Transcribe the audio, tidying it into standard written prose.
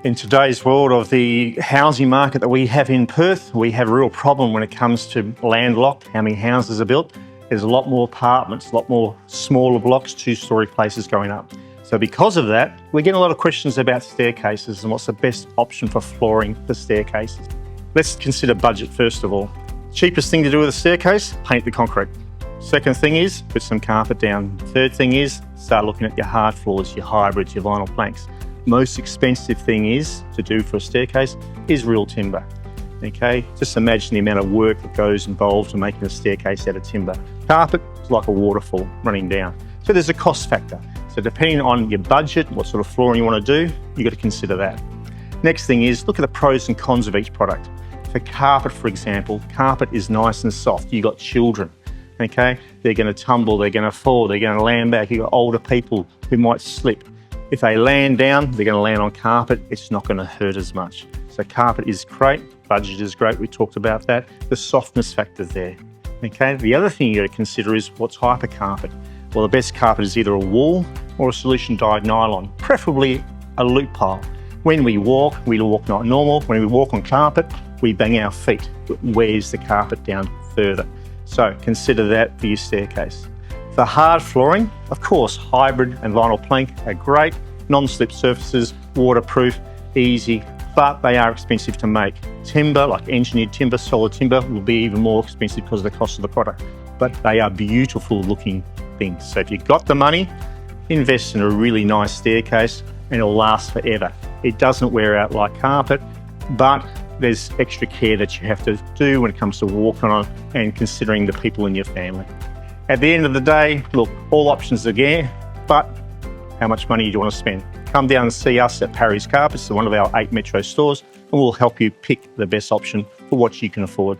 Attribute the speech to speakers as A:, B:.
A: In today's world of the housing market that we have in Perth, we have a real problem when it comes to landlocked, how many houses are built. There's a lot more apartments, a lot more smaller blocks, two-storey places going up. So because of that, we're getting a lot of questions about staircases and what's the best option for flooring the staircases. Let's consider budget first of all. Cheapest thing to do with a staircase, paint the concrete. Second thing is, put some carpet down. Third thing is, start looking at your hard floors, your hybrids, your vinyl planks. Most expensive thing is to do for a staircase is real timber. Okay, just imagine the amount of work that goes involved in making a staircase out of timber. Carpet is like a waterfall running down. So there's a cost factor. So depending on your budget, what sort of flooring you want to do, you've got to consider that. Next thing is look at the pros and cons of each product. For carpet, for example, carpet is nice and soft. You've got children, okay? They're going to tumble, they're going to fall, they're going to land back. You've got older people who might slip. If they land down, they're going to land on carpet. It's not going to hurt as much. So carpet is great. Budget is great. We talked about that. The softness factor there. Okay. The other thing you got to consider is what type of carpet. Well, the best carpet is either a wool or a solution dyed nylon, preferably a loop pile. When we walk not normal. When we walk on carpet, we bang our feet. It wears the carpet down further. So consider that for your staircase. For hard flooring, of course, hybrid and vinyl plank are great. Non-slip surfaces, waterproof, easy, but they are expensive to make. Timber, like engineered timber, solid timber, will be even more expensive because of the cost of the product. But they are beautiful looking things. So if you've got the money, invest in a really nice staircase and it'll last forever. It doesn't wear out like carpet, but there's extra care that you have to do when it comes to walking on and considering the people in your family. At the end of the day, look, all options are there, but how much money do you want to spend? Come down and see us at Parrys Carpets, one of our 8 metro stores, and we'll help you pick the best option for what you can afford.